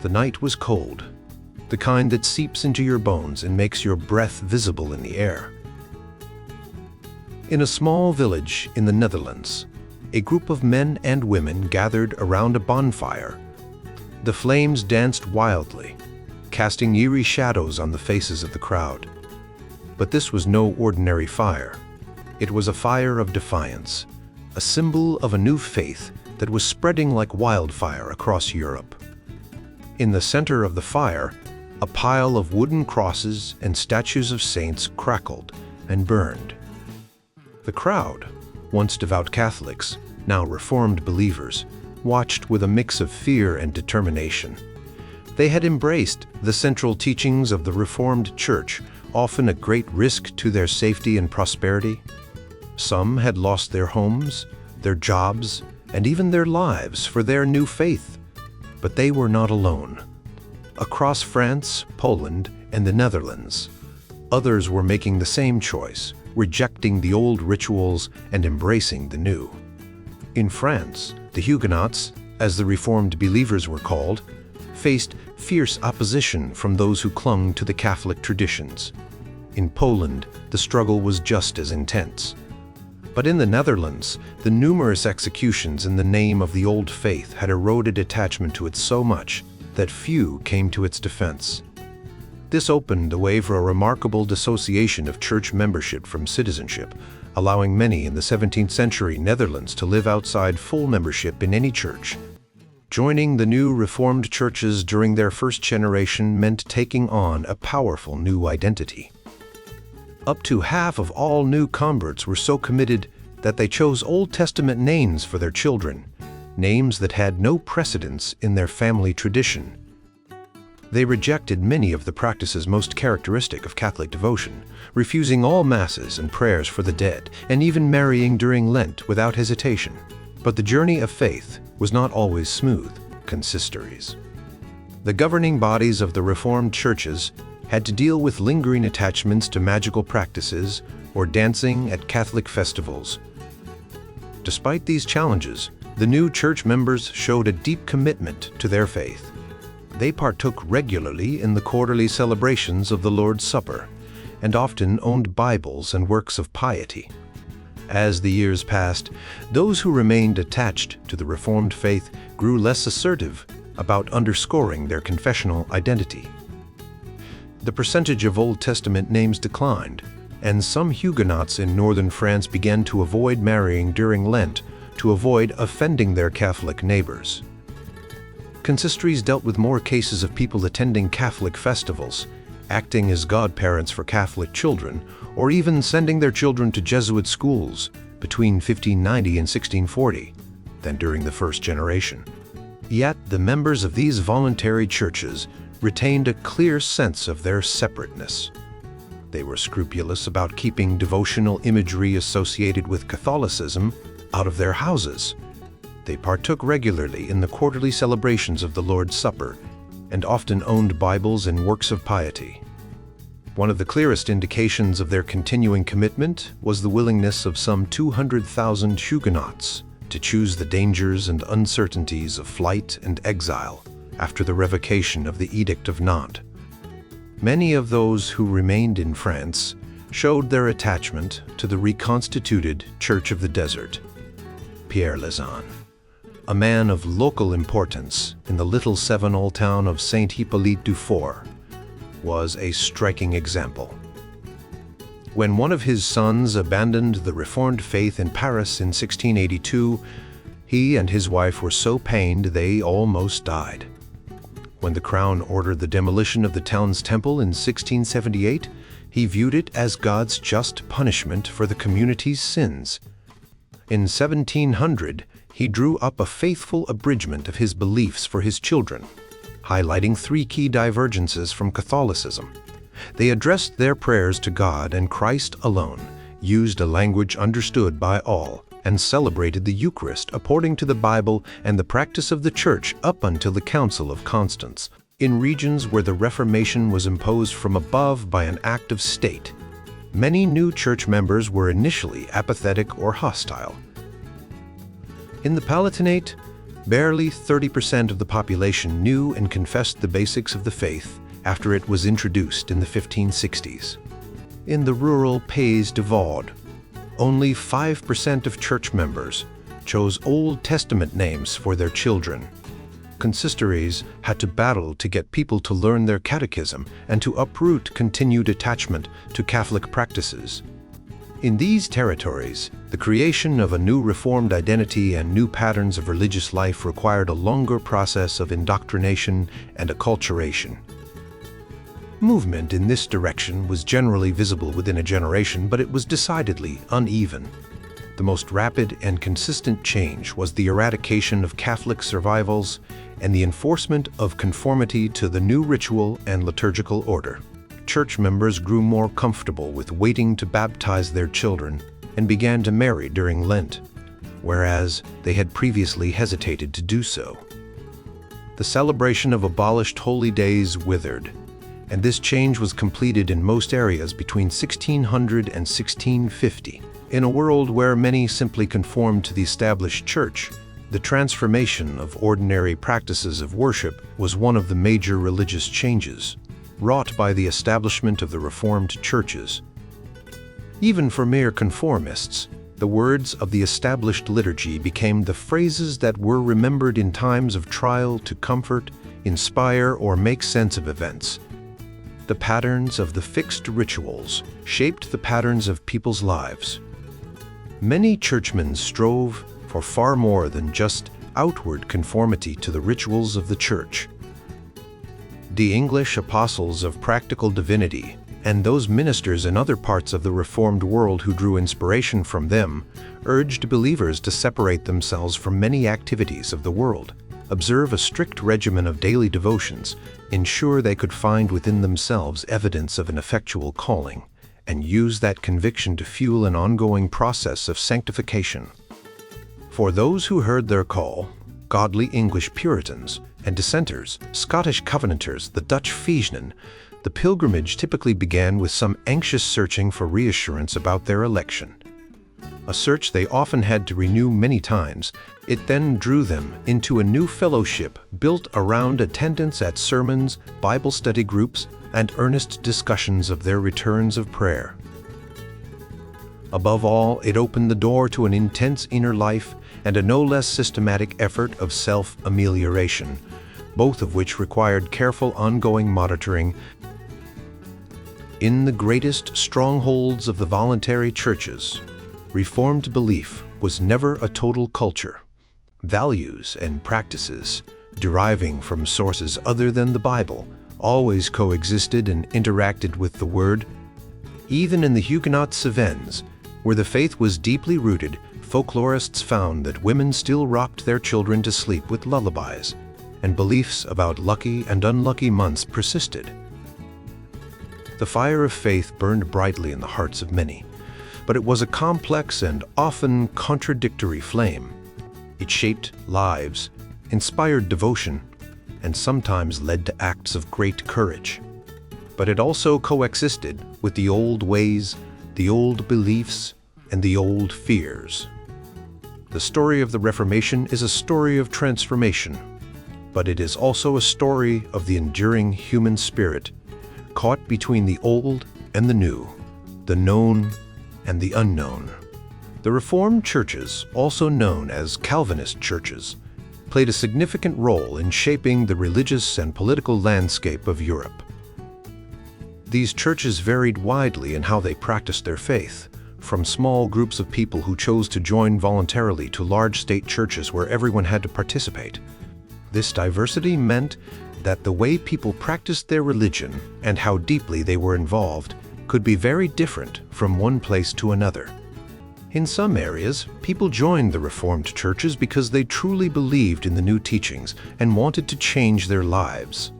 The night was cold, the kind that seeps into your bones and makes your breath visible in the air. In a small village in the Netherlands, a group of men and women gathered around a bonfire. The flames danced wildly, casting eerie shadows on the faces of the crowd. But this was no ordinary fire. It was a fire of defiance, a symbol of a new faith that was spreading like wildfire across Europe. In the center of the fire, a pile of wooden crosses and statues of saints crackled and burned. The crowd, once devout Catholics, now Reformed believers, watched with a mix of fear and determination. They had embraced the central teachings of the Reformed Church, often at great risk to their safety and prosperity. Some had lost their homes, their jobs, and even their lives for their new faith. But they were not alone. Across France, Poland, and the Netherlands, others were making the same choice, rejecting the old rituals and embracing the new. In France, the Huguenots, as the Reformed believers were called, faced fierce opposition from those who clung to the Catholic traditions. In Poland, the struggle was just as intense. But in the Netherlands, the numerous executions in the name of the old faith had eroded attachment to it so much that few came to its defense. This opened the way for a remarkable dissociation of church membership from citizenship, allowing many in the 17th century Netherlands to live outside full membership in any church. Joining the new Reformed churches during their first generation meant taking on a powerful new identity. Up to half of all new converts were so committed that they chose Old Testament names for their children, names that had no precedence in their family tradition. They rejected many of the practices most characteristic of Catholic devotion, refusing all masses and prayers for the dead, and even marrying during Lent without hesitation. But the journey of faith was not always smooth. Consistories. The governing bodies of the Reformed churches had to deal with lingering attachments to magical practices or dancing at Catholic festivals. Despite these challenges, the new church members showed a deep commitment to their faith. They partook regularly in the quarterly celebrations of the Lord's Supper and often owned Bibles and works of piety. As the years passed, those who remained attached to the Reformed faith grew less assertive about underscoring their confessional identity. The percentage of Old Testament names declined, and some Huguenots in northern France began to avoid marrying during Lent to avoid offending their Catholic neighbors. Consistories dealt with more cases of people attending Catholic festivals, acting as godparents for Catholic children, or even sending their children to Jesuit schools between 1590 and 1640 than during the first generation. Yet the members of these voluntary churches retained a clear sense of their separateness. They were scrupulous about keeping devotional imagery associated with Catholicism out of their houses. They partook regularly in the quarterly celebrations of the Lord's Supper and often owned Bibles and works of piety. One of the clearest indications of their continuing commitment was the willingness of some 200,000 Huguenots to choose the dangers and uncertainties of flight and exile after the revocation of the Edict of Nantes. Many of those who remained in France showed their attachment to the reconstituted Church of the Desert. Pierre Lazan, a man of local importance in the little Sevenol town of Saint-Hippolyte-du-Fort, was a striking example. When one of his sons abandoned the Reformed faith in Paris in 1682, he and his wife were so pained they almost died. When the crown ordered the demolition of the town's temple in 1678, he viewed it as God's just punishment for the community's sins. In 1700, he drew up a faithful abridgment of his beliefs for his children, highlighting 3 key divergences from Catholicism. They addressed their prayers to God and Christ alone, used a language understood by all, and celebrated the Eucharist according to the Bible and the practice of the Church up until the Council of Constance. In regions where the Reformation was imposed from above by an act of state, many new church members were initially apathetic or hostile. In the Palatinate, Barely 30% of the population knew and confessed the basics of the faith after it was introduced in the 1560s. In the rural Pays de Vaud, only 5% of church members chose Old Testament names for their children. Consistories had to battle to get people to learn their catechism and to uproot continued attachment to Catholic practices. In these territories, the creation of a new Reformed identity and new patterns of religious life required a longer process of indoctrination and acculturation. Movement in this direction was generally visible within a generation, but it was decidedly uneven. The most rapid and consistent change was the eradication of Catholic survivals and the enforcement of conformity to the new ritual and liturgical order. Church members grew more comfortable with waiting to baptize their children and began to marry during Lent, whereas they had previously hesitated to do so. The celebration of abolished holy days withered, and this change was completed in most areas between 1600 and 1650. In a world where many simply conformed to the established church, the transformation of ordinary practices of worship was one of the major religious changes wrought by the establishment of the Reformed churches. Even for mere conformists, the words of the established liturgy became the phrases that were remembered in times of trial to comfort, inspire, or make sense of events. The patterns of the fixed rituals shaped the patterns of people's lives. Many churchmen strove for far more than just outward conformity to the rituals of the church. The English apostles of practical divinity and those ministers in other parts of the Reformed world who drew inspiration from them urged believers to separate themselves from many activities of the world, observe a strict regimen of daily devotions, ensure they could find within themselves evidence of an effectual calling, and use that conviction to fuel an ongoing process of sanctification. For those who heard their call, godly English Puritans and dissenters, Scottish Covenanters, the Dutch Fiesnen, the pilgrimage typically began with some anxious searching for reassurance about their election. A search they often had to renew many times. It then drew them into a new fellowship built around attendance at sermons, Bible study groups, and earnest discussions of their returns of prayer. Above all, it opened the door to an intense inner life and a no less systematic effort of self-amelioration, both of which required careful ongoing monitoring. In the greatest strongholds of the voluntary churches, Reformed belief was never a total culture. Values and practices, deriving from sources other than the Bible, always coexisted and interacted with the Word. Even in the Huguenot Cévennes, where the faith was deeply rooted, folklorists found that women still rocked their children to sleep with lullabies, and beliefs about lucky and unlucky months persisted. The fire of faith burned brightly in the hearts of many, but it was a complex and often contradictory flame. It shaped lives, inspired devotion, and sometimes led to acts of great courage. But it also coexisted with the old ways, the old beliefs, and the old fears. The story of the Reformation is a story of transformation, but it is also a story of the enduring human spirit, caught between the old and the new, the known and the unknown. The Reformed churches, also known as Calvinist churches, played a significant role in shaping the religious and political landscape of Europe. These churches varied widely in how they practiced their faith, from small groups of people who chose to join voluntarily to large state churches where everyone had to participate. This diversity meant that the way people practiced their religion and how deeply they were involved could be very different from one place to another. In some areas, people joined the Reformed churches because they truly believed in the new teachings and wanted to change their lives.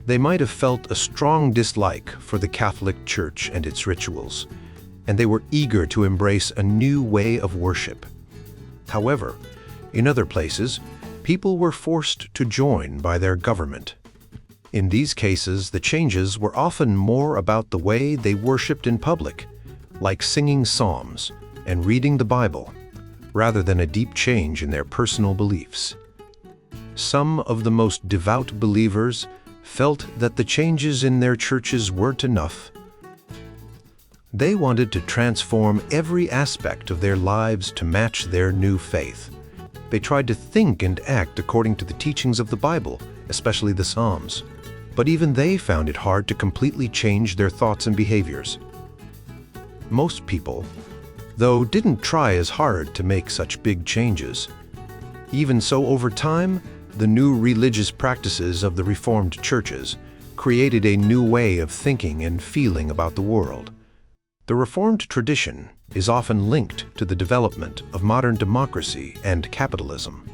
They might have felt a strong dislike for the Catholic Church and its rituals, and they were eager to embrace a new way of worship. However, in other places, people were forced to join by their government. In these cases, the changes were often more about the way they worshiped in public, like singing psalms and reading the Bible, rather than a deep change in their personal beliefs. Some of the most devout believers felt that the changes in their churches weren't enough. They wanted to transform every aspect of their lives to match their new faith. They tried to think and act according to the teachings of the Bible, especially the Psalms. But even they found it hard to completely change their thoughts and behaviors. Most people, though, didn't try as hard to make such big changes. Even so, over time, the new religious practices of the Reformed churches created a new way of thinking and feeling about the world. The Reformed tradition is often linked to the development of modern democracy and capitalism.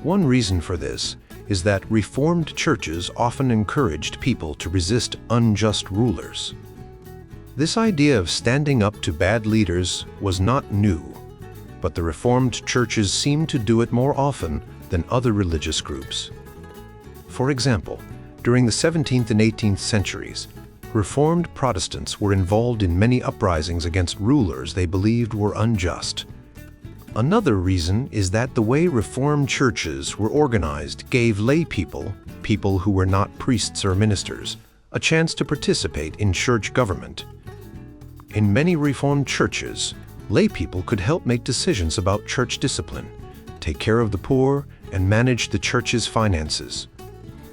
One reason for this is that Reformed churches often encouraged people to resist unjust rulers. This idea of standing up to bad leaders was not new, but the Reformed churches seemed to do it more often than other religious groups. For example, during the 17th and 18th centuries, Reformed Protestants were involved in many uprisings against rulers they believed were unjust. Another reason is that the way Reformed churches were organized gave lay people who were not priests or ministers, a chance to participate in church government. In many Reformed churches, lay people could help make decisions about church discipline, take care of the poor, and manage the church's finances.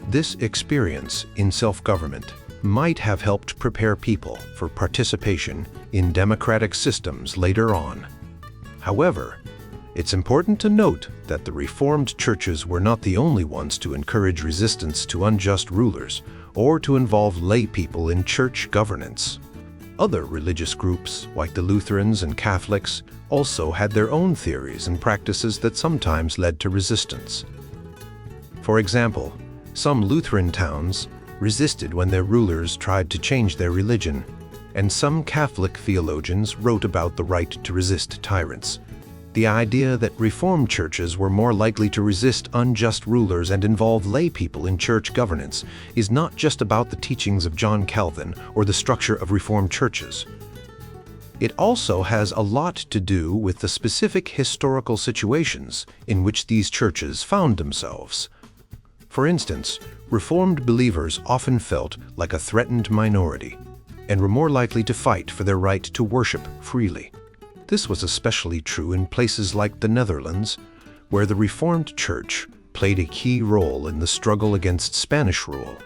This experience in self-government might have helped prepare people for participation in democratic systems later on. However, it's important to note that the Reformed churches were not the only ones to encourage resistance to unjust rulers or to involve lay people in church governance. Other religious groups, like the Lutherans and Catholics, also had their own theories and practices that sometimes led to resistance. For example, some Lutheran towns resisted when their rulers tried to change their religion, and some Catholic theologians wrote about the right to resist tyrants. The idea that Reformed churches were more likely to resist unjust rulers and involve lay people in church governance is not just about the teachings of John Calvin or the structure of Reformed churches. It also has a lot to do with the specific historical situations in which these churches found themselves. For instance, Reformed believers often felt like a threatened minority and were more likely to fight for their right to worship freely. This was especially true in places like the Netherlands, where the Reformed Church played a key role in the struggle against Spanish rule.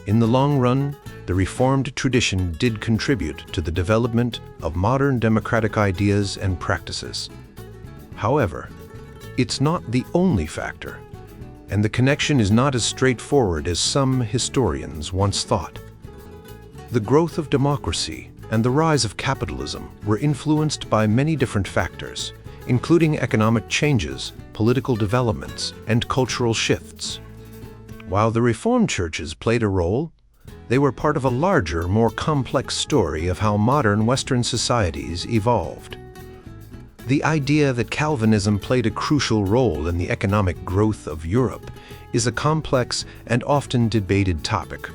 In the long run, the Reformed tradition did contribute to the development of modern democratic ideas and practices. However, it's not the only factor, and the connection is not as straightforward as some historians once thought. The growth of democracy and the rise of capitalism were influenced by many different factors, including economic changes, political developments, and cultural shifts. While the Reformed churches played a role, they were part of a larger, more complex story of how modern Western societies evolved. The idea that Calvinism played a crucial role in the economic growth of Europe is a complex and often debated topic.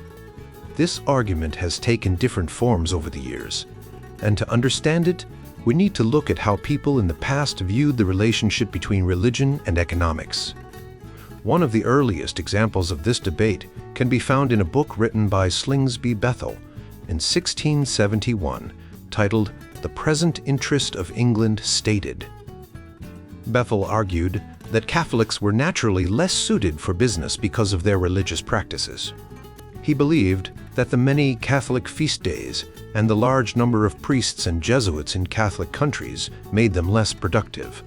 This argument has taken different forms over the years, and to understand it, we need to look at how people in the past viewed the relationship between religion and economics. One of the earliest examples of this debate can be found in a book written by Slingsby Bethel in 1671, titled "The Present Interest of England Stated." Bethel argued that Catholics were naturally less suited for business because of their religious practices. He believed that the many Catholic feast days and the large number of priests and Jesuits in Catholic countries made them less productive.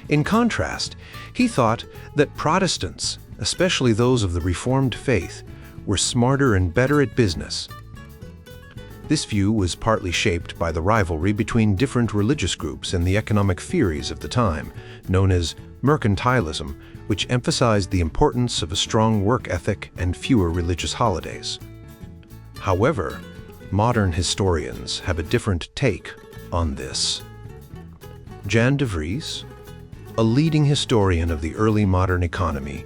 In contrast, he thought that Protestants, especially those of the Reformed faith, were smarter and better at business. This view was partly shaped by the rivalry between different religious groups and the economic theories of the time, known as mercantilism, which emphasized the importance of a strong work ethic and fewer religious holidays. However, modern historians have a different take on this. Jan de Vries, a leading historian of the early modern economy,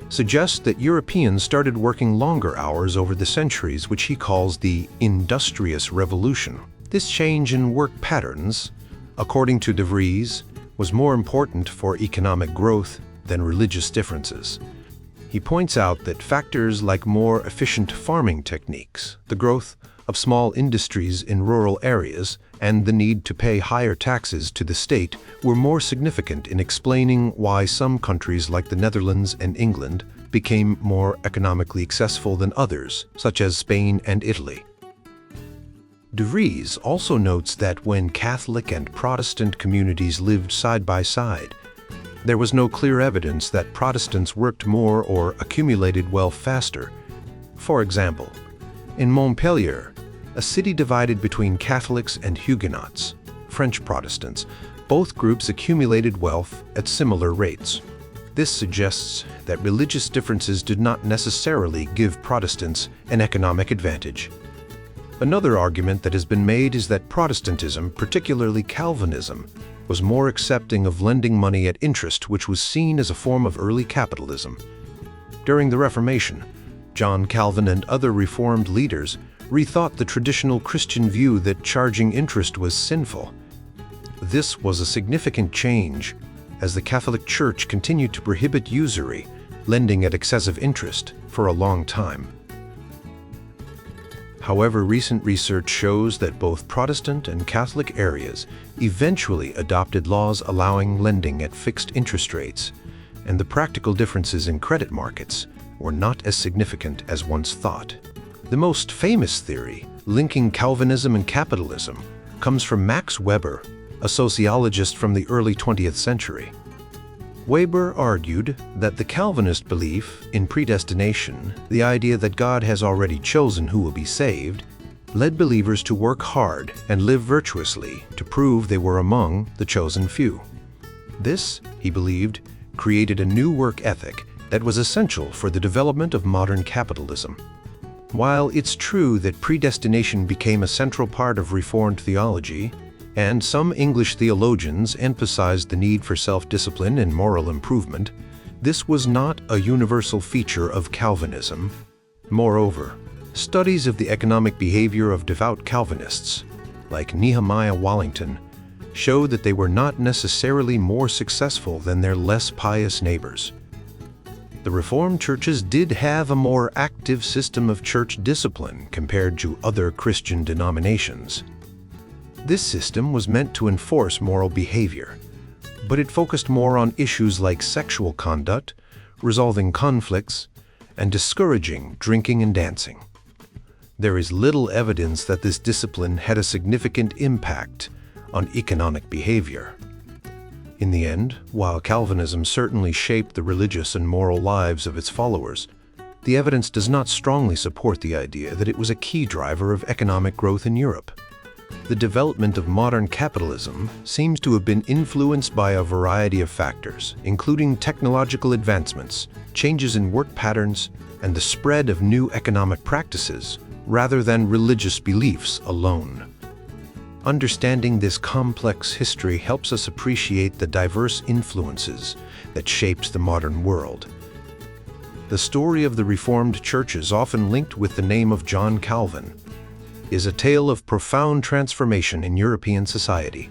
suggests that Europeans started working longer hours over the centuries, which he calls the Industrious Revolution. This change in work patterns, according to de Vries, was more important for economic growth than religious differences. He points out that factors like more efficient farming techniques, the growth of small industries in rural areas, and the need to pay higher taxes to the state were more significant in explaining why some countries like the Netherlands and England became more economically successful than others, such as Spain and Italy. De Vries also notes that when Catholic and Protestant communities lived side by side, there was no clear evidence that Protestants worked more or accumulated wealth faster. For example, in Montpellier, a city divided between Catholics and Huguenots, French Protestants, both groups accumulated wealth at similar rates. This suggests that religious differences did not necessarily give Protestants an economic advantage. Another argument that has been made is that Protestantism, particularly Calvinism, was more accepting of lending money at interest, which was seen as a form of early capitalism. During the Reformation, John Calvin and other Reformed leaders rethought the traditional Christian view that charging interest was sinful. This was a significant change, as the Catholic Church continued to prohibit usury, lending at excessive interest, for a long time. However, recent research shows that both Protestant and Catholic areas eventually adopted laws allowing lending at fixed interest rates, and the practical differences in credit markets were not as significant as once thought. The most famous theory, linking Calvinism and capitalism, comes from Max Weber, a sociologist from the early 20th century. Weber argued that the Calvinist belief in predestination, the idea that God has already chosen who will be saved, led believers to work hard and live virtuously to prove they were among the chosen few. This, he believed, created a new work ethic that was essential for the development of modern capitalism. While it's true that predestination became a central part of Reformed theology, and some English theologians emphasized the need for self-discipline and moral improvement, this was not a universal feature of Calvinism. Moreover, studies of the economic behavior of devout Calvinists, like Nehemiah Wallington, show that they were not necessarily more successful than their less pious neighbors. The Reformed churches did have a more active system of church discipline compared to other Christian denominations. This system was meant to enforce moral behavior, but it focused more on issues like sexual conduct, resolving conflicts, and discouraging drinking and dancing. There is little evidence that this discipline had a significant impact on economic behavior. In the end, while Calvinism certainly shaped the religious and moral lives of its followers, the evidence does not strongly support the idea that it was a key driver of economic growth in Europe. The development of modern capitalism seems to have been influenced by a variety of factors, including technological advancements, changes in work patterns, and the spread of new economic practices, rather than religious beliefs alone. Understanding this complex history helps us appreciate the diverse influences that shaped the modern world. The story of the Reformed churches, often linked with the name of John Calvin, is a tale of profound transformation in European society.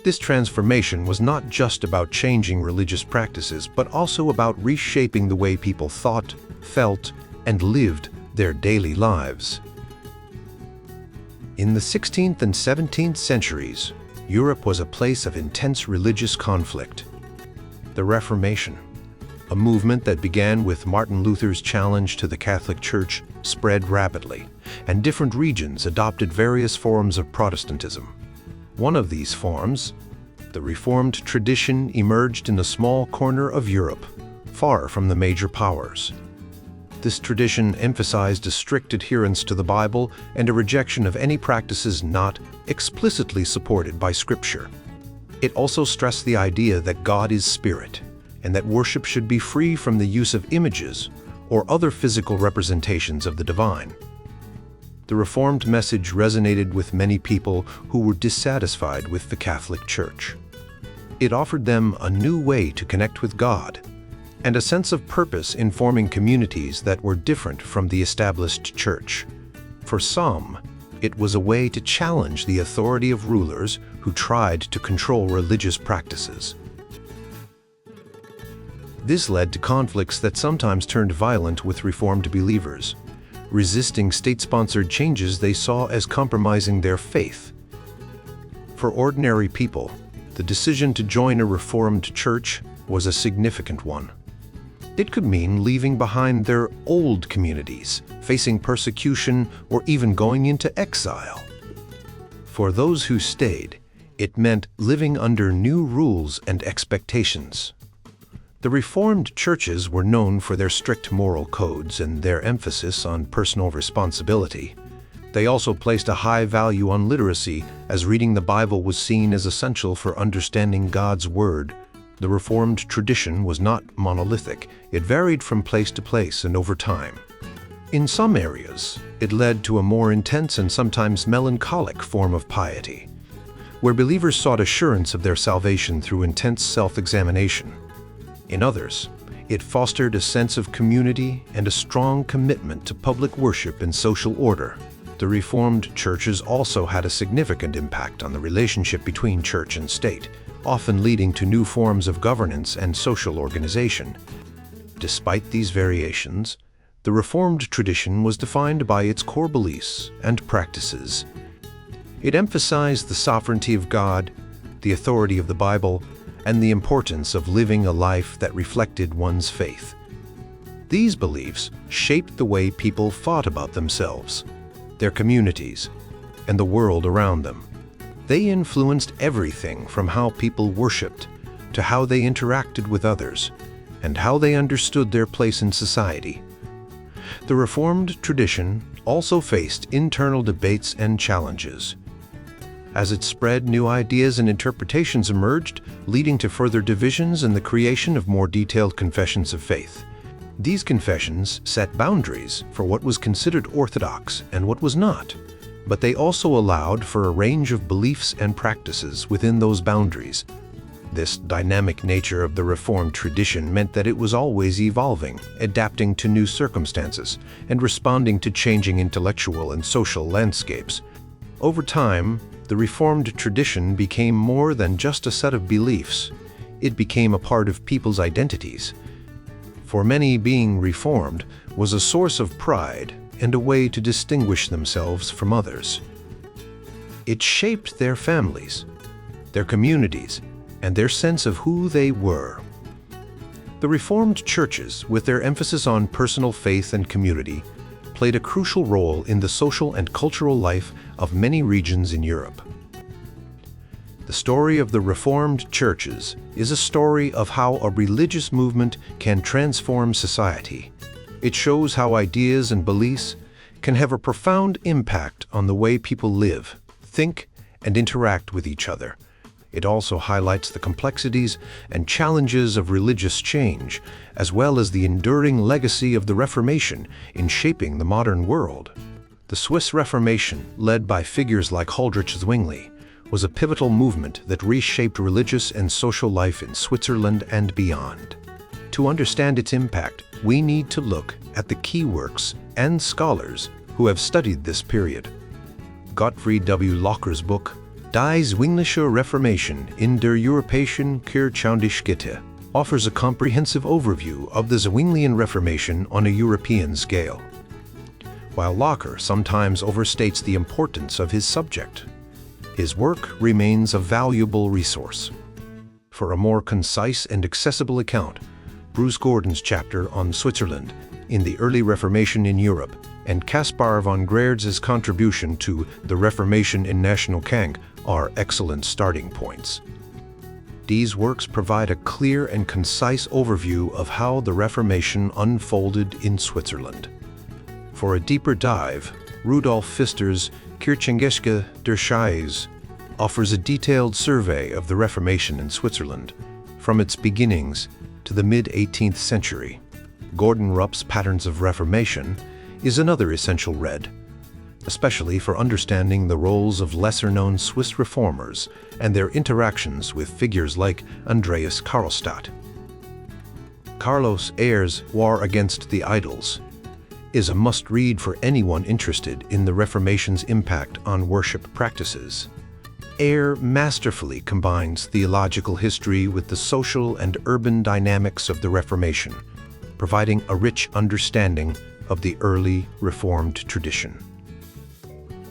This transformation was not just about changing religious practices, but also about reshaping the way people thought, felt, and lived their daily lives. In the 16th and 17th centuries, Europe was a place of intense religious conflict. The Reformation, a movement that began with Martin Luther's challenge to the Catholic Church, spread rapidly, and different regions adopted various forms of Protestantism. One of these forms, the Reformed tradition, emerged in a small corner of Europe, far from the major powers. This tradition emphasized a strict adherence to the Bible and a rejection of any practices not explicitly supported by Scripture. It also stressed the idea that God is spirit, and that worship should be free from the use of images or other physical representations of the divine. The Reformed message resonated with many people who were dissatisfied with the Catholic Church. It offered them a new way to connect with God, and a sense of purpose in forming communities that were different from the established church. For some, it was a way to challenge the authority of rulers who tried to control religious practices. This led to conflicts that sometimes turned violent with Reformed believers, resisting state-sponsored changes they saw as compromising their faith. For ordinary people, the decision to join a Reformed church was a significant one. It could mean leaving behind their old communities, facing persecution, or even going into exile. For those who stayed, it meant living under new rules and expectations. The Reformed churches were known for their strict moral codes and their emphasis on personal responsibility. They also placed a high value on literacy, as reading the Bible was seen as essential for understanding God's Word. The Reformed tradition was not monolithic. It varied from place to place and over time. In some areas, it led to a more intense and sometimes melancholic form of piety, where believers sought assurance of their salvation through intense self-examination. In others, it fostered a sense of community and a strong commitment to public worship and social order. The Reformed churches also had a significant impact on the relationship between church and state, often leading to new forms of governance and social organization. Despite these variations, the Reformed tradition was defined by its core beliefs and practices. It emphasized the sovereignty of God, the authority of the Bible, and the importance of living a life that reflected one's faith. These beliefs shaped the way people thought about themselves, their communities, and the world around them. They influenced everything from how people worshiped to how they interacted with others and how they understood their place in society. The Reformed tradition also faced internal debates and challenges. As it spread, new ideas and interpretations emerged, leading to further divisions and the creation of more detailed confessions of faith. These confessions set boundaries for what was considered orthodox and what was not, but they also allowed for a range of beliefs and practices within those boundaries. This dynamic nature of the Reformed tradition meant that it was always evolving, adapting to new circumstances, and responding to changing intellectual and social landscapes. Over time, the Reformed tradition became more than just a set of beliefs. It became a part of people's identities. For many, being Reformed was a source of pride and a way to distinguish themselves from others. It shaped their families, their communities, and their sense of who they were. The Reformed churches, with their emphasis on personal faith and community, played a crucial role in the social and cultural life of many regions in Europe. The story of the Reformed churches is a story of how a religious movement can transform society. It shows how ideas and beliefs can have a profound impact on the way people live, think, and interact with each other. It also highlights the complexities and challenges of religious change, as well as the enduring legacy of the Reformation in shaping the modern world. The Swiss Reformation, led by figures like Huldrych Zwingli, was a pivotal movement that reshaped religious and social life in Switzerland and beyond. To understand its impact, we need to look at the key works and scholars who have studied this period. Gottfried W. Locker's book, Die Zwinglische Reformation in der Europäischen Kirchengeschichte, offers a comprehensive overview of the Zwinglian Reformation on a European scale. While Locker sometimes overstates the importance of his subject, his work remains a valuable resource. For a more concise and accessible account, Bruce Gordon's chapter on Switzerland in the early Reformation in Europe and Caspar von Grerd's contribution to the Reformation in National Kang are excellent starting points. These works provide a clear and concise overview of how the Reformation unfolded in Switzerland. For a deeper dive, Rudolf Pfister's Kirchengeschichte der Schweiz offers a detailed survey of the Reformation in Switzerland, from its beginnings to the mid-18th century. Gordon Rupp's Patterns of Reformation is another essential read, especially for understanding the roles of lesser-known Swiss reformers and their interactions with figures like Andreas Karlstadt. Carlos Ayer's War Against the Idols is a must-read for anyone interested in the Reformation's impact on worship practices. Ayer masterfully combines theological history with the social and urban dynamics of the Reformation, providing a rich understanding of the early Reformed tradition.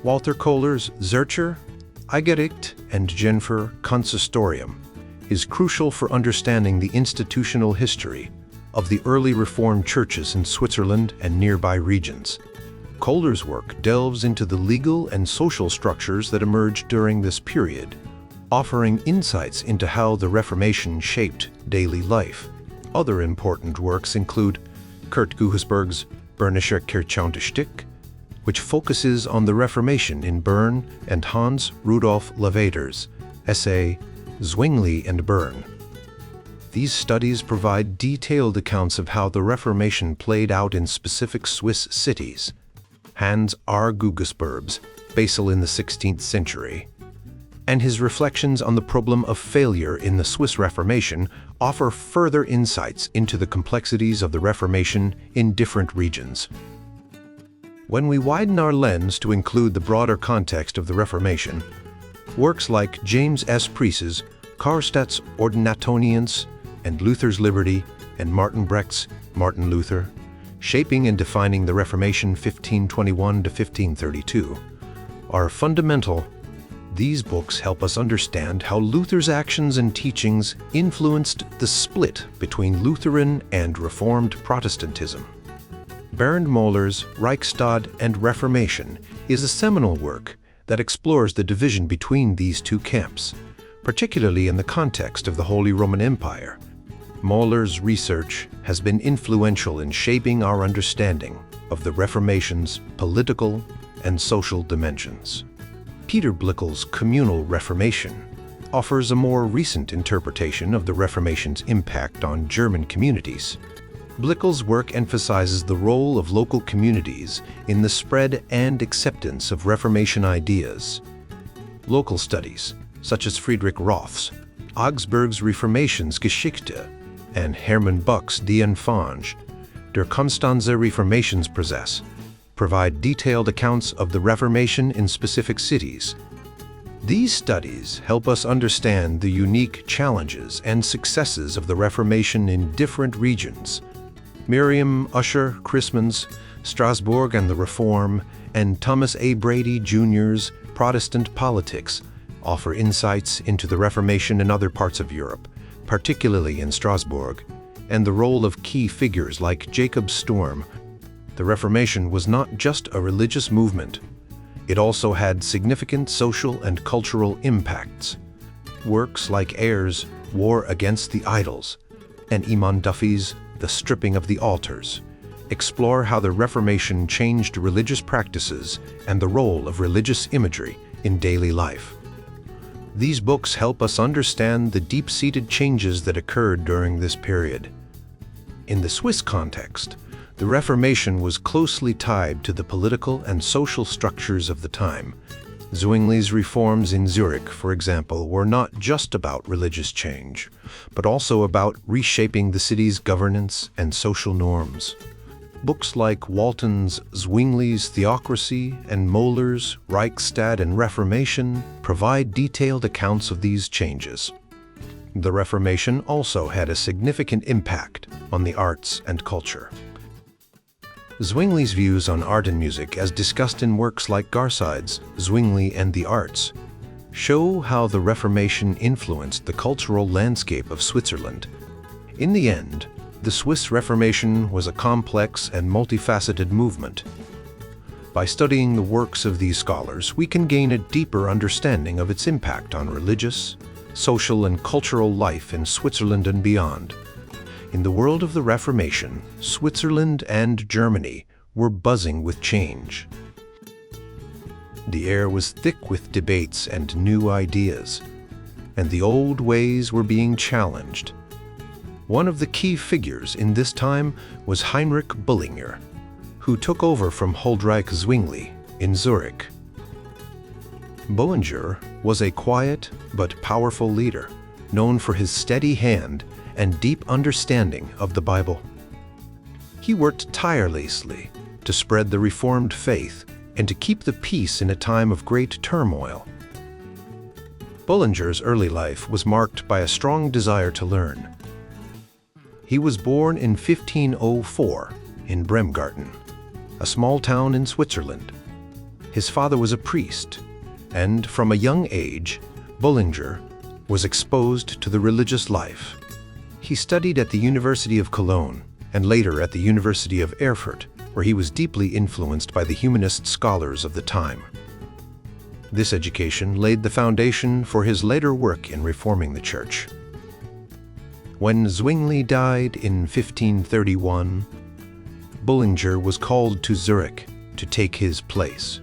Walter Kohler's Zürcher, Eigericht and Genfer Consistorium is crucial for understanding the institutional history of the early Reformed churches in Switzerland and nearby regions. Kohler's work delves into the legal and social structures that emerged during this period, offering insights into how the Reformation shaped daily life. Other important works include Kurt Guhesberg's Bernischer Kirchengeschichte, which focuses on the Reformation in Bern, and Hans Rudolf Lavater's essay Zwingli and Bern. These studies provide detailed accounts of how the Reformation played out in specific Swiss cities. Hans R. Gugesberg's Basel in the 16th century, and his reflections on the problem of failure in the Swiss Reformation offer further insights into the complexities of the Reformation in different regions. When we widen our lens to include the broader context of the Reformation, works like James S. Priest's Karlstadt's Ordinationsdienst and Luther's Liberty and Martin Brecht's Martin Luther, Shaping and Defining the Reformation 1521 to 1532, are fundamental. These books help us understand how Luther's actions and teachings influenced the split between Lutheran and Reformed Protestantism. Bernd Moller's Reichstag and Reformation is a seminal work that explores the division between these two camps, particularly in the context of the Holy Roman Empire. Moller's research has been influential in shaping our understanding of the Reformation's political and social dimensions. Peter Blickel's Communal Reformation offers a more recent interpretation of the Reformation's impact on German communities. Blickel's work emphasizes the role of local communities in the spread and acceptance of Reformation ideas. Local studies, such as Friedrich Roth's Augsburg's Reformationsgeschichte and Hermann Buck's Die Anfänge der Konstanzer Reformationsprozess, provide detailed accounts of the Reformation in specific cities. These studies help us understand the unique challenges and successes of the Reformation in different regions. Miriam Usher Chrisman's Strasbourg and the Reform and Thomas A. Brady Jr.'s Protestant Politics offer insights into the Reformation in other parts of Europe, particularly in Strasbourg, and the role of key figures like Jacob Sturm. The Reformation was not just a religious movement. It also had significant social and cultural impacts. Works like Ayer's War Against the Idols and Eamon Duffy's The Stripping of the Altars explore how the Reformation changed religious practices and the role of religious imagery in daily life. These books help us understand the deep-seated changes that occurred during this period. In the Swiss context, the Reformation was closely tied to the political and social structures of the time. Zwingli's reforms in Zurich, for example, were not just about religious change, but also about reshaping the city's governance and social norms. Books like Walton's Zwingli's Theocracy and Moller's Reichstag and Reformation provide detailed accounts of these changes. The Reformation also had a significant impact on the arts and culture. Zwingli's views on art and music, as discussed in works like Garside's Zwingli and the Arts, show how the Reformation influenced the cultural landscape of Switzerland. In the end, the Swiss Reformation was a complex and multifaceted movement. By studying the works of these scholars, we can gain a deeper understanding of its impact on religious, social, and cultural life in Switzerland and beyond. In the world of the Reformation, Switzerland and Germany were buzzing with change. The air was thick with debates and new ideas, and the old ways were being challenged. One of the key figures in this time was Heinrich Bullinger, who took over from Huldreich Zwingli in Zurich. Bullinger was a quiet but powerful leader, known for his steady hand and deep understanding of the Bible. He worked tirelessly to spread the Reformed faith and to keep the peace in a time of great turmoil. Bullinger's early life was marked by a strong desire to learn. He was born in 1504 in Bremgarten, a small town in Switzerland. His father was a priest, and from a young age, Bullinger was exposed to the religious life. He studied at the University of Cologne and later at the University of Erfurt, where he was deeply influenced by the humanist scholars of the time. This education laid the foundation for his later work in reforming the church. When Zwingli died in 1531, Bullinger was called to Zurich to take his place.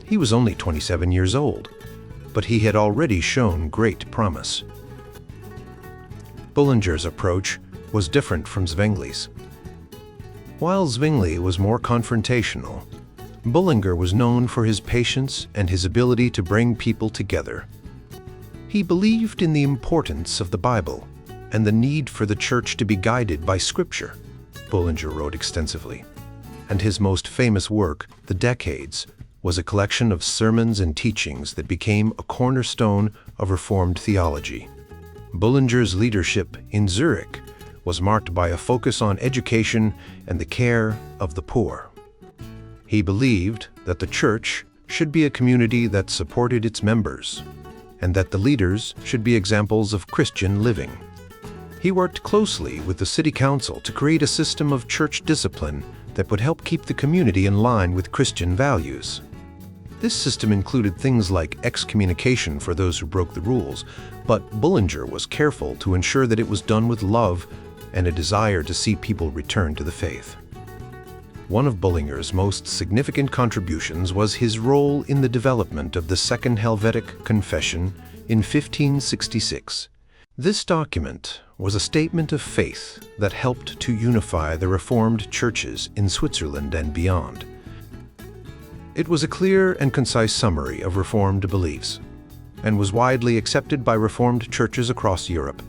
He was only 27 years old, but he had already shown great promise. Bullinger's approach was different from Zwingli's. While Zwingli was more confrontational, Bullinger was known for his patience and his ability to bring people together. He believed in the importance of the Bible and the need for the church to be guided by Scripture, Bullinger wrote extensively. And his most famous work, The Decades, was a collection of sermons and teachings that became a cornerstone of Reformed theology. Bullinger's leadership in Zurich was marked by a focus on education and the care of the poor. He believed that the church should be a community that supported its members, and that the leaders should be examples of Christian living. He worked closely with the city council to create a system of church discipline that would help keep the community in line with Christian values. This system included things like excommunication for those who broke the rules, but Bullinger was careful to ensure that it was done with love and a desire to see people return to the faith. One of Bullinger's most significant contributions was his role in the development of the Second Helvetic Confession in 1566. This document was a statement of faith that helped to unify the Reformed churches in Switzerland and beyond. It was a clear and concise summary of Reformed beliefs, and was widely accepted by Reformed churches across Europe.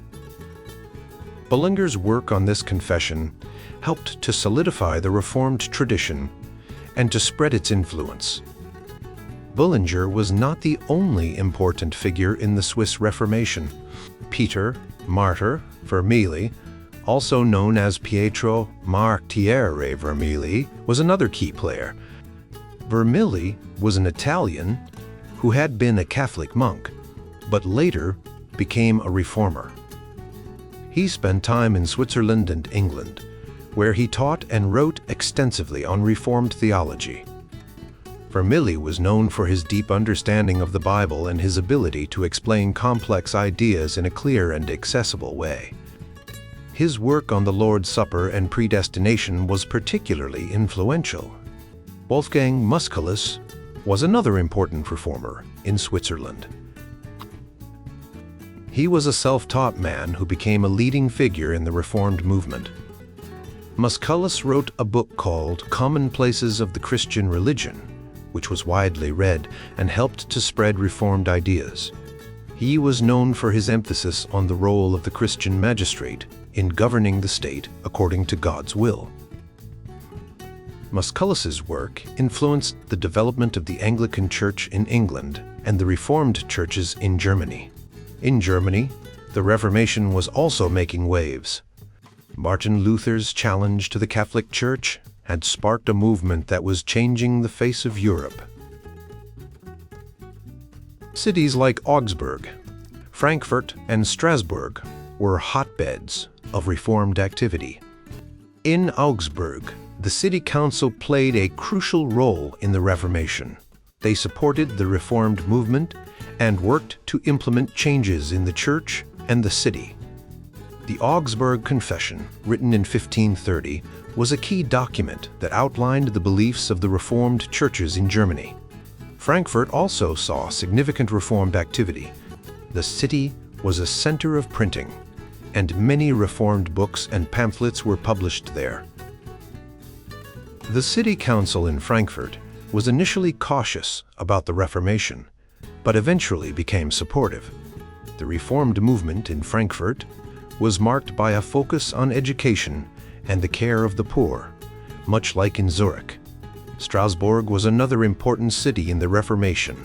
Bullinger's work on this confession helped to solidify the Reformed tradition and to spread its influence. Bullinger was not the only important figure in the Swiss Reformation. Peter Martyr Vermigli, also known as Pietro Martire Vermigli, was another key player. Vermigli was an Italian who had been a Catholic monk, but later became a reformer. He spent time in Switzerland and England, where he taught and wrote extensively on Reformed theology. Vermigli was known for his deep understanding of the Bible and his ability to explain complex ideas in a clear and accessible way. His work on the Lord's Supper and predestination was particularly influential. Wolfgang Musculus was another important reformer in Switzerland. He was a self-taught man who became a leading figure in the Reformed movement. Musculus wrote a book called Commonplaces of the Christian Religion, which was widely read and helped to spread Reformed ideas. He was known for his emphasis on the role of the Christian magistrate in governing the state according to God's will. Musculus's work influenced the development of the Anglican Church in England and the Reformed churches in Germany. In Germany, the Reformation was also making waves. Martin Luther's challenge to the Catholic Church had sparked a movement that was changing the face of Europe. Cities like Augsburg, Frankfurt, and Strasbourg were hotbeds of Reformed activity. In Augsburg, the city council played a crucial role in the Reformation. They supported the Reformed movement and worked to implement changes in the church and the city. The Augsburg Confession, written in 1530, was a key document that outlined the beliefs of the Reformed churches in Germany. Frankfurt also saw significant Reformed activity. The city was a center of printing, and many Reformed books and pamphlets were published there. The city council in Frankfurt was initially cautious about the Reformation, but eventually became supportive. The Reformed movement in Frankfurt was marked by a focus on education and the care of the poor, much like in Zurich. Strasbourg was another important city in the Reformation.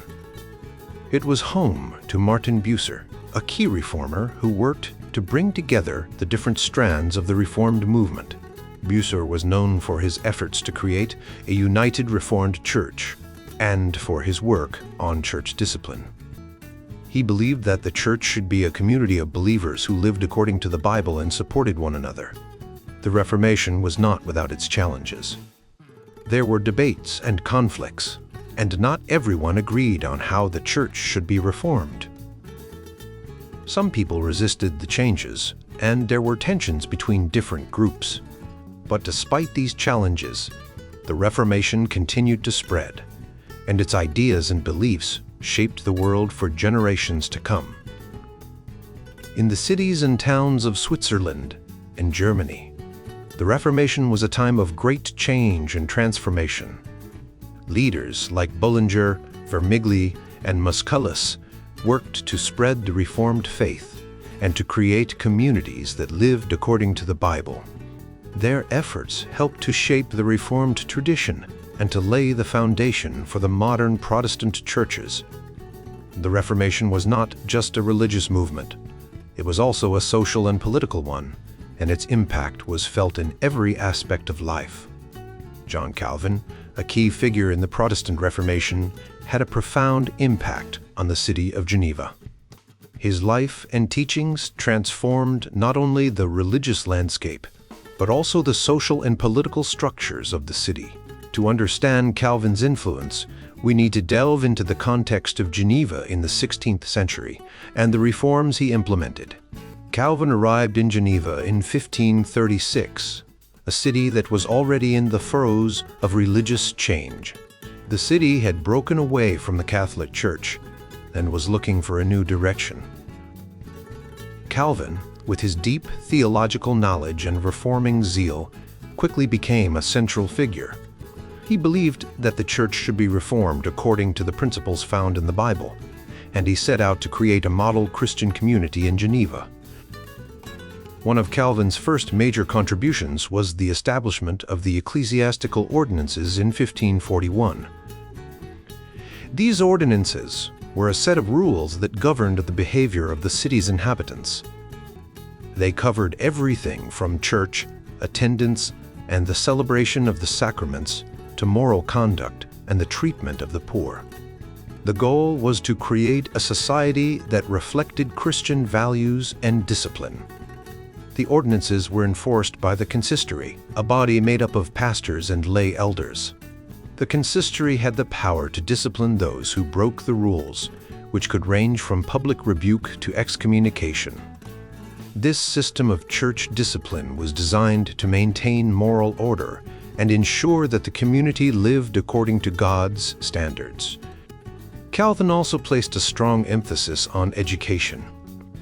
It was home to Martin Bucer, a key reformer who worked to bring together the different strands of the Reformed movement. Bucer was known for his efforts to create a united Reformed church and for his work on church discipline. He believed that the church should be a community of believers who lived according to the Bible and supported one another. The Reformation was not without its challenges. There were debates and conflicts, and not everyone agreed on how the church should be reformed. Some people resisted the changes, and there were tensions between different groups. But despite these challenges, the Reformation continued to spread, and its ideas and beliefs shaped the world for generations to come. In the cities and towns of Switzerland and Germany, the Reformation was a time of great change and transformation. Leaders like Bullinger, Vermigli, and Musculus worked to spread the Reformed faith and to create communities that lived according to the Bible. Their efforts helped to shape the Reformed tradition and to lay the foundation for the modern Protestant churches. The Reformation was not just a religious movement. It was also a social and political one, and its impact was felt in every aspect of life. John Calvin, a key figure in the Protestant Reformation, had a profound impact on the city of Geneva. His life and teachings transformed not only the religious landscape, but also the social and political structures of the city. To understand Calvin's influence, we need to delve into the context of Geneva in the 16th century and the reforms he implemented. Calvin arrived in Geneva in 1536, a city that was already in the throes of religious change. The city had broken away from the Catholic Church and was looking for a new direction. Calvin, with his deep theological knowledge and reforming zeal, quickly became a central figure. He believed that the church should be reformed according to the principles found in the Bible, and he set out to create a model Christian community in Geneva. One of Calvin's first major contributions was the establishment of the ecclesiastical ordinances in 1541. These ordinances were a set of rules that governed the behavior of the city's inhabitants. They covered everything from church, attendance, and the celebration of the sacraments to moral conduct and the treatment of the poor. The goal was to create a society that reflected Christian values and discipline. The ordinances were enforced by the consistory, a body made up of pastors and lay elders. The consistory had the power to discipline those who broke the rules, which could range from public rebuke to excommunication. This system of church discipline was designed to maintain moral order and ensure that the community lived according to God's standards. Calvin also placed a strong emphasis on education.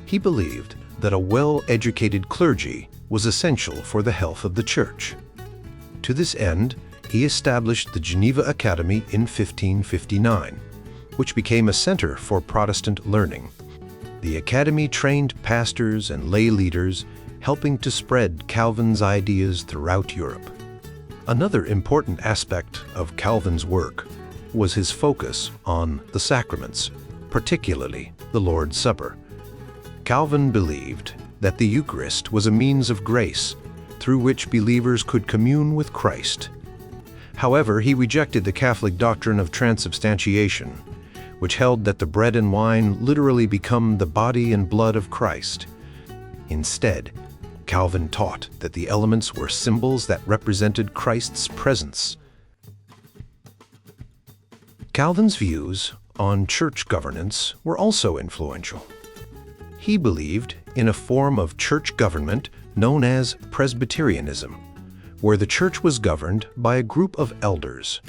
He believed that a well-educated clergy was essential for the health of the church. To this end, he established the Geneva Academy in 1559, which became a center for Protestant learning. The academy trained pastors and lay leaders, helping to spread Calvin's ideas throughout Europe. Another important aspect of Calvin's work was his focus on the sacraments, particularly the Lord's Supper. Calvin believed that the Eucharist was a means of grace through which believers could commune with Christ. However, he rejected the Catholic doctrine of transubstantiation, which held that the bread and wine literally become the body and blood of Christ. Instead, Calvin taught that the elements were symbols that represented Christ's presence. Calvin's views on church governance were also influential. He believed in a form of church government known as Presbyterianism, where the church was governed by a group of elders.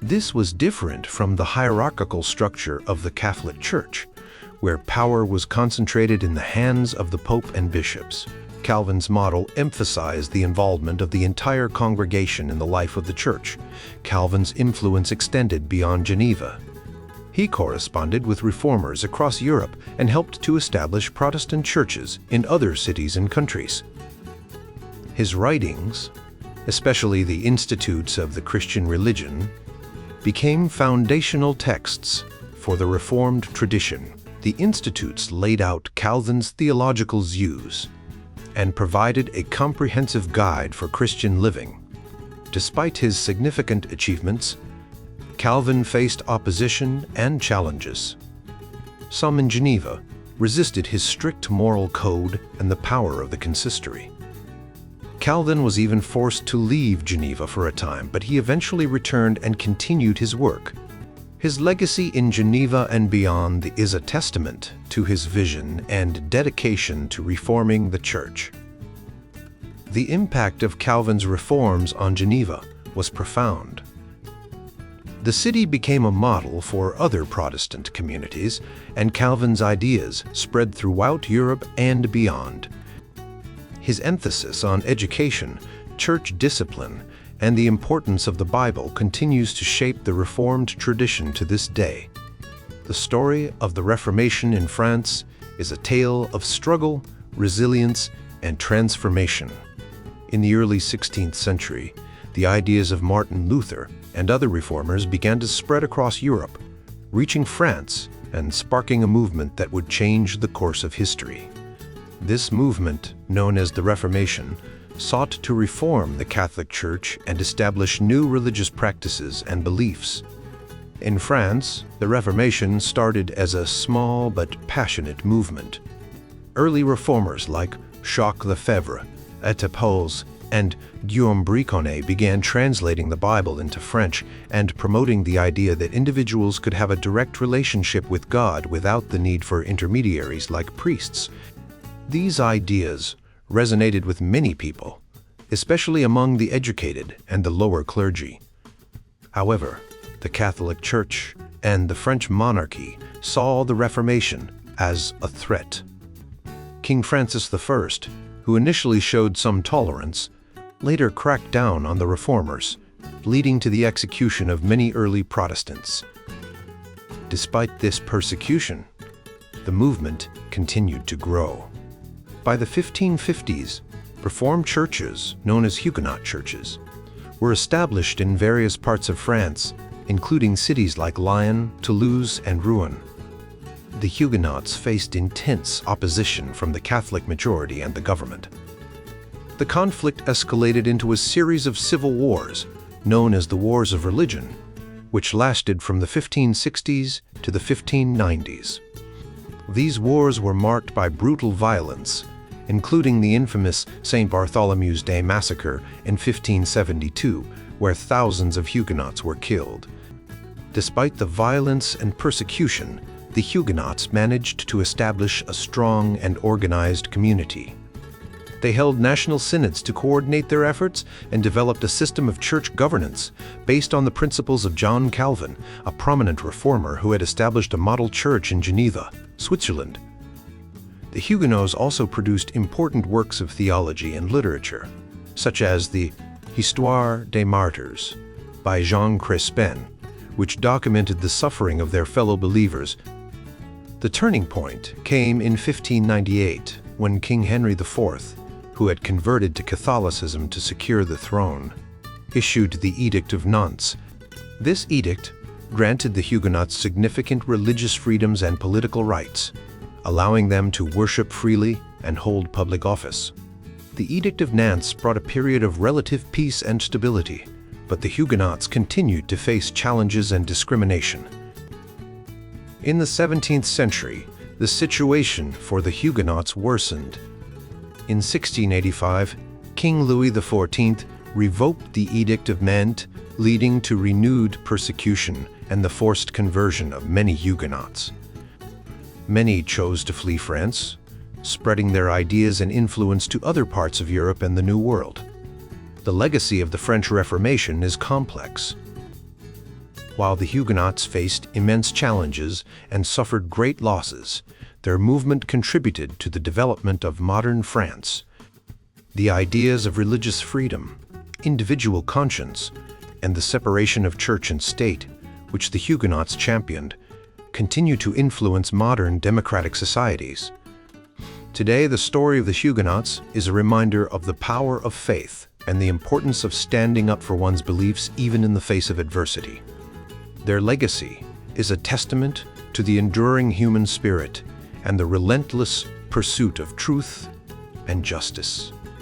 This was different from the hierarchical structure of the Catholic Church, where power was concentrated in the hands of the Pope and bishops. Calvin's model emphasized the involvement of the entire congregation in the life of the church. Calvin's influence extended beyond Geneva. He corresponded with reformers across Europe and helped to establish Protestant churches in other cities and countries. His writings, especially the Institutes of the Christian Religion, became foundational texts for the Reformed tradition, the institutes laid out Calvin's theological views and provided a comprehensive guide for Christian living. Despite his significant achievements, Calvin faced opposition and challenges. Some in Geneva resisted his strict moral code and the power of the consistory. Calvin was even forced to leave Geneva for a time, but he eventually returned and continued his work. His legacy in Geneva and beyond is a testament to his vision and dedication to reforming the Church. The impact of Calvin's reforms on Geneva was profound. The city became a model for other Protestant communities, and Calvin's ideas spread throughout Europe and beyond. His emphasis on education, church discipline, and the importance of the Bible continues to shape the Reformed tradition to this day. The story of the Reformation in France is a tale of struggle, resilience, and transformation. In the early 16th century, the ideas of Martin Luther and other reformers began to spread across Europe, reaching France and sparking a movement that would change the course of history. This movement, known as the Reformation, sought to reform the Catholic Church and establish new religious practices and beliefs. In France, the Reformation started as a small but passionate movement. Early reformers like Jacques Lefebvre, Étaples, and Guillaume Briconnet began translating the Bible into French and promoting the idea that individuals could have a direct relationship with God without the need for intermediaries like priests. These ideas resonated with many people, especially among the educated and the lower clergy. However, the Catholic Church and the French monarchy saw the Reformation as a threat. King Francis I, who initially showed some tolerance, later cracked down on the reformers, leading to the execution of many early Protestants. Despite this persecution, the movement continued to grow. By the 1550s, Reformed churches, known as Huguenot churches, were established in various parts of France, including cities like Lyon, Toulouse, and Rouen. The Huguenots faced intense opposition from the Catholic majority and the government. The conflict escalated into a series of civil wars, known as the Wars of Religion, which lasted from the 1560s to the 1590s. These wars were marked by brutal violence, including the infamous St. Bartholomew's Day massacre in 1572, where thousands of Huguenots were killed. Despite the violence and persecution, the Huguenots managed to establish a strong and organized community. They held national synods to coordinate their efforts and developed a system of church governance based on the principles of John Calvin, a prominent reformer who had established a model church in Geneva, Switzerland. The Huguenots also produced important works of theology and literature, such as the Histoire des Martyrs by Jean Crespin, which documented the suffering of their fellow believers. The turning point came in 1598, when King Henry IV, who had converted to Catholicism to secure the throne, issued the Edict of Nantes. This edict granted the Huguenots significant religious freedoms and political rights, allowing them to worship freely and hold public office. The Edict of Nantes brought a period of relative peace and stability, but the Huguenots continued to face challenges and discrimination. In the 17th century, the situation for the Huguenots worsened. In 1685, King Louis XIV revoked the Edict of Nantes, leading to renewed persecution and the forced conversion of many Huguenots. Many chose to flee France, spreading their ideas and influence to other parts of Europe and the New World. The legacy of the French Reformation is complex. While the Huguenots faced immense challenges and suffered great losses, their movement contributed to the development of modern France. The ideas of religious freedom, individual conscience, and the separation of church and state, which the Huguenots championed, continue to influence modern democratic societies. Today, the story of the Huguenots is a reminder of the power of faith and the importance of standing up for one's beliefs even in the face of adversity. Their legacy is a testament to the enduring human spirit and the relentless pursuit of truth and justice.